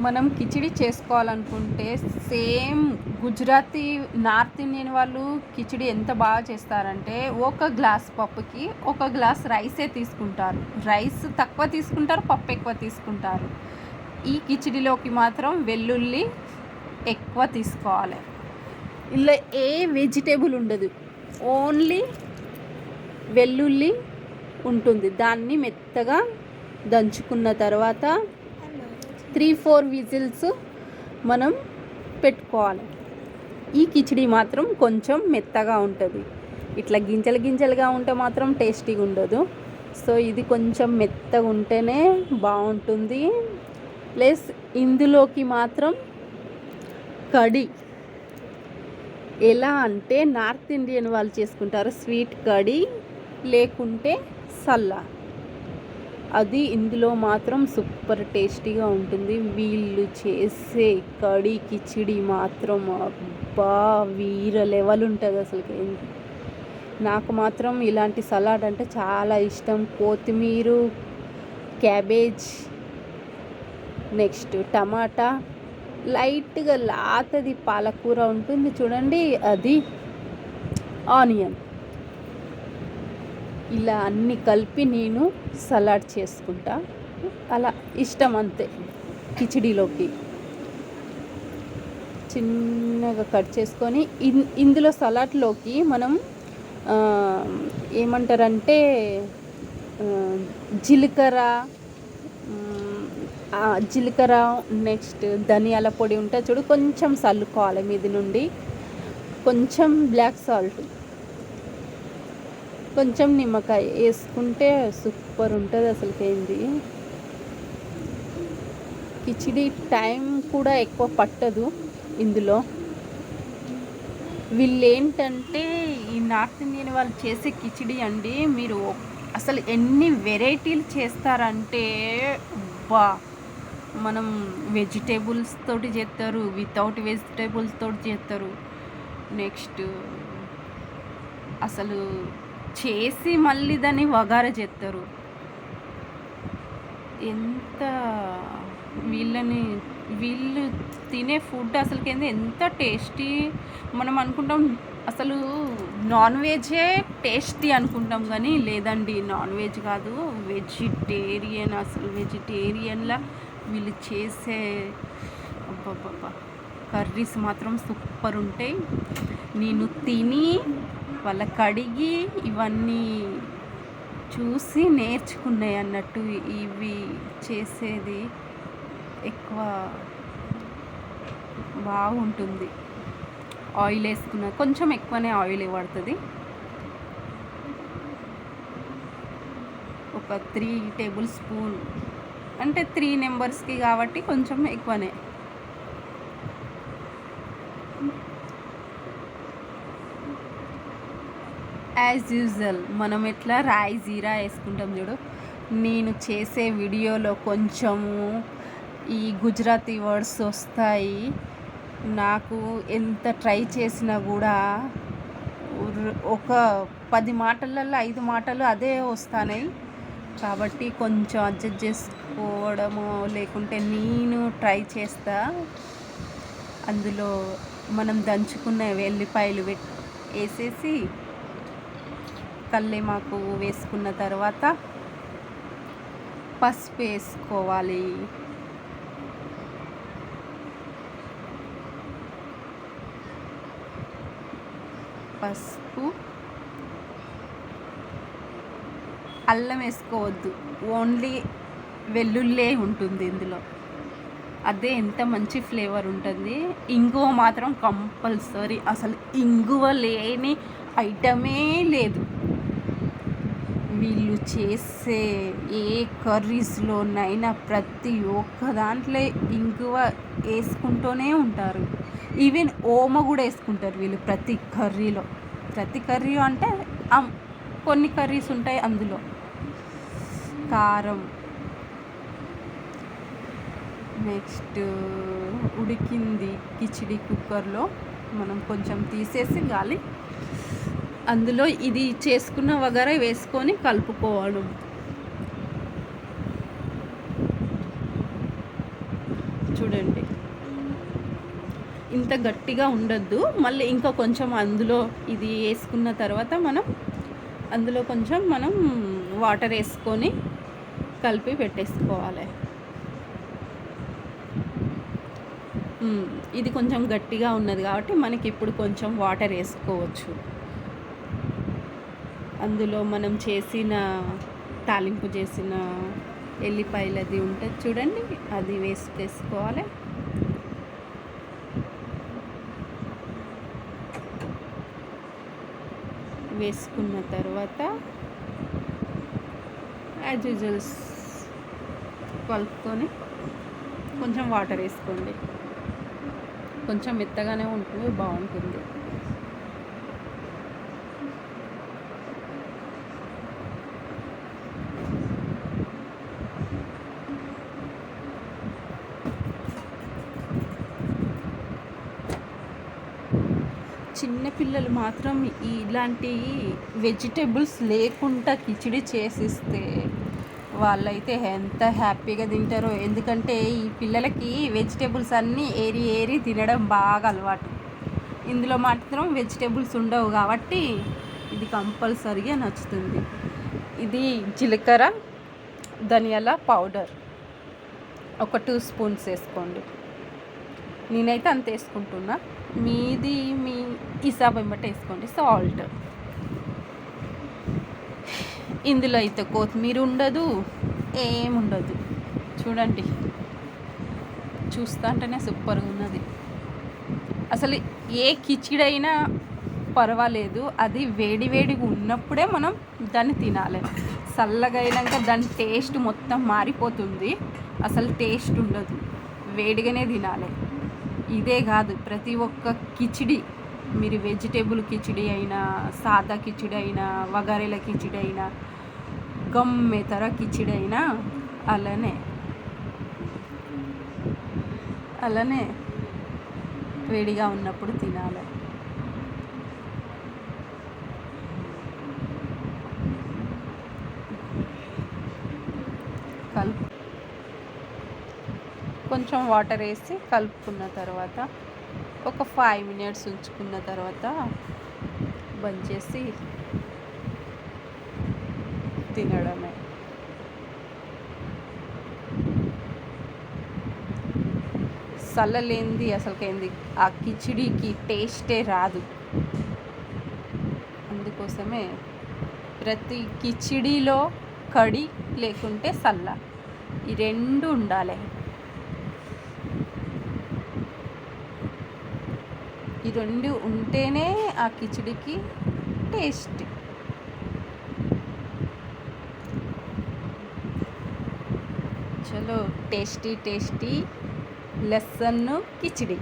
మనం కిచిడి చేసుకోవాలనుకుంటే same Gujarati north Indian వాళ్ళు కిచిడి ఎంత బాగా చేస్తారంటే ఒక గ్లాస్ పప్పుకి ఒక గ్లాస్ రైసే తీసుకుంటారు. రైస్ తక్కువ తీసుకుంటారు, పప్పు ఎక్కువ తీసుకుంటారు. ఈ కిచిడిలోకి మాత్రం వెల్లుల్లి ఎక్కువ తీసుకోవాలి. ఇలా ఏ వెజిటేబుల్ ఉండదు, ఓన్లీ వెల్లుల్లి ఉంటుంది. దాన్ని మెత్తగా దంచుకున్న తర్వాత 3-4 విజిల్స్ మనం పెట్టుకోవాలి. ఈ కిచిడి మాత్రం కొంచెం మెత్తగా ఉంటుంది. ఇట్లా గింజలు గింజలుగా ఉంటే మాత్రం టేస్టీగా ఉండదు. సో ఇది కొంచెం మెత్తగా ఉంటేనే బాగుంటుంది. ప్లస్ ఇందులోకి మాత్రం కడి ఎలా అంటే నార్త్ ఇండియన్ వాళ్ళు చేసుకుంటారు, స్వీట్ కడి లేకుంటే సల్లా. అది ఇందులో మాత్రం సూపర్ టేస్టీగా ఉంటుంది. వీళ్ళు చేసే కడి కిచిడి మాత్రం అబ్బా వీర లెవెల్ ఉంటుంది అసలు. నాకు మాత్రం ఇలాంటి సలాడ్ అంటే చాలా ఇష్టం. కొత్తిమీర, క్యాబేజ్, నెక్స్ట్ టమాటా, లైట్గా లాతది పాలకూర ఉంటుంది చూడండి, అది ఆనియన్, ఇలా అన్నీ కలిపి నేను సలాడ్ చేసుకుంటా. అలా ఇష్టం అంతే. కిచిడిలోకి చిన్నగా కట్ చేసుకొని ఇందులో సలాడ్లోకి మనం ఏమంటారంటే జీలకర్ర, నెక్స్ట్ ధనియాల పొడి ఉంటుంది చూడు, కొంచెం చల్లుకోవాలి మీది నుండి. కొంచెం బ్లాక్ సాల్ట్, కొంచెం నిమ్మకాయ వేసుకుంటే సూపర్ ఉంటుంది అసలుకేంది. కిచిడి టైం కూడా ఎక్కువ పట్టదు ఇందులో. వీళ్ళు ఏంటంటే ఈ నార్త్ ఇండియన్ వాళ్ళు చేసే కిచిడి అండి, మీరు అసలు ఎన్ని వెరైటీలు చేస్తారంటే బా. మనం వెజిటేబుల్స్ తోటి చేస్తారు, వితౌట్ వెజిటేబుల్స్ తోటి చేస్తారు. నెక్స్ట్ అసలు చేసి మళ్ళీ దాన్ని వగార చేస్తారు. ఎంత వీళ్ళు తినే ఫుడ్ అసలుకేంది ఎంత టేస్టీ. మనం అనుకుంటాం అసలు నాన్ వెజే టేస్టీ అనుకుంటాం, కానీ లేదండి, నాన్ వెజ్ కాదు, వెజిటేరియన్. అసలు వెజిటేరియన్లా వీళ్ళు చేసే అబ్బబ్బబ్బా కర్రీస్ మాత్రం సూపర్ ఉంటాయి. నేను తిని వాళ్ళ కడిగి ఇవన్నీ చూసి నేర్చుకున్నాయి అన్నట్టు. ఇవి చేసేది ఎక్కువ బాగుంటుంది. ఆయిల్ వేసుకున్న కొంచెం ఎక్కువనే ఆయిల్ పడుతుంది. ఒక 3 టేబుల్ స్పూన్ అంటే 3 మెంబర్స్కి కాబట్టి కొంచెం ఎక్కువనే. యాజ్ యూజువల్ మనం ఎట్లా రాయి జీరా వేసుకుంటాం చూడు, నేను చేసే వీడియోలో కొంచెము ఈ గుజరాతీ వర్డ్స్ వస్తాయి. నాకు ఎంత ట్రై చేసినా కూడా ఒక 10 మాటలలో 5 మాటలు అదే వస్తున్నాయి. కాబట్టి కొంచెం అడ్జస్ట్ చేసుకోవడము, లేకుంటే నేను ట్రై చేస్తా. అందులో మనం దంచుకున్న వెల్లిపాయలు వేసేసి కల్లేమాకు వేసుకున్న తర్వాత పసుపు వేసుకోవాలి. పసుపు, అల్లం వేసుకోవద్దు, ఓన్లీ వెల్లుల్లే ఉంటుంది ఇందులో. అదే ఎంత మంచి ఫ్లేవర్ ఉంటుంది. ఇంగువ మాత్రం కంపల్సరీ, అసలు ఇంగువ లేని ఐటమే లేదు. వీళ్ళు చేసే ఏ కర్రీస్లోనైనా ప్రతి ఒక్క దాంట్లో ఇంగువ వేసుకుంటూనే ఉంటారు. ఈవెన్ ఓమ కూడా వేసుకుంటారు వీళ్ళు ప్రతి కర్రీలో. ప్రతి కర్రీ అంటే కొన్ని కర్రీస్ ఉంటాయి అందులో. కారం, నెక్స్ట్ ఉడికింది కిచిడి కుక్కర్లో మనం కొంచెం తీసేసి గాలి అందులో ఇది చేసుకున్న వగర వేసుకొని కలుపుకోవడం. చూడండి, ఇంత గట్టిగా ఉండద్దు. మళ్ళీ ఇంకా కొంచెం అందులో ఇది వేసుకున్న తర్వాత అందులో కొంచెం మనం వాటర్ వేసుకొని కలిపి పెట్టేసుకోవాలి. ఇది కొంచెం గట్టిగా ఉన్నది కాబట్టి మనకి ఇప్పుడు కొంచెం వాటర్ వేసుకోవచ్చు. అందులో మనం తాలింపు చేసిన ఎల్లిపాయలది ఉంటుంది చూడండి, అది వేసుకోవాలి. వేసుకున్న తర్వాత యాజ్ యూజువల్ కలుపుకొని కొంచెం వాటర్ వేసుకోండి. కొంచెం మెత్తగానే ఉంటుంది, బాగుంటుంది. చిన్నపిల్లలు మాత్రం ఇలాంటి వెజిటేబుల్స్ లేకుండా కిచిడి చేసిస్తే వాళ్ళైతే ఎంత హ్యాపీగా తింటారో. ఎందుకంటే ఈ పిల్లలకి వెజిటేబుల్స్ అన్నీ ఏరి తినడం బాగా అలవాటు. ఇందులో మాత్రం వెజిటేబుల్స్ ఉండవు కాబట్టి ఇది కంపల్సరీగా నచ్చుతుంది. ఇది జీలకర్ర ధనియాల పౌడర్ ఒక 2 స్పూన్స్ వేసుకోండి. నేనైతే అంత వేసుకుంటున్నా, మీ హిసాబ్ బట్టి వేసుకోండి. సాల్ట్, ఇందులో అయితే కొత్తిమీర ఉండదు, ఏముండదు. చూడండి, చూస్తా అంటేనే సూపర్గా ఉన్నది. అసలు ఏ కిచిడైనా పర్వాలేదు, అది వేడిగా ఉన్నప్పుడే మనం దాన్ని తినాలి. చల్లగా అయినాక దాని టేస్ట్ మొత్తం మారిపోతుంది, అసలు టేస్ట్ ఉండదు. వేడిగానే తినాలి. ఇదే కాదు, ప్రతి ఒక్క కిచిడి, మీరు వెజిటేబుల్ కిచిడి అయినా, సాదా కిచిడి అయినా, వగరేల కిచిడి అయినా, గమ్మేతర కిచిడి అయినా అలానే వేడిగా ఉన్నప్పుడు తినాలి. కొంచెం వాటర్ వేసి కలుపుకున్న తర్వాత ఒక 5 మినిట్స్ ఉంచుకున్న తర్వాత బంద్ చేసి తినడమే. చల్లలేంది అసలుకేంది ఆ కిచిడికి టేస్టే రాదు. అందుకోసమే ప్రతి కిచిడిలో కడి లేకుంటే చల్ల, ఈ 2 ఉండాలి. ఈ 2 ఉంటేనే ఆ కిచిడికి టేస్ట్. చలో, టేస్టీ లెసన్ కిచిడి.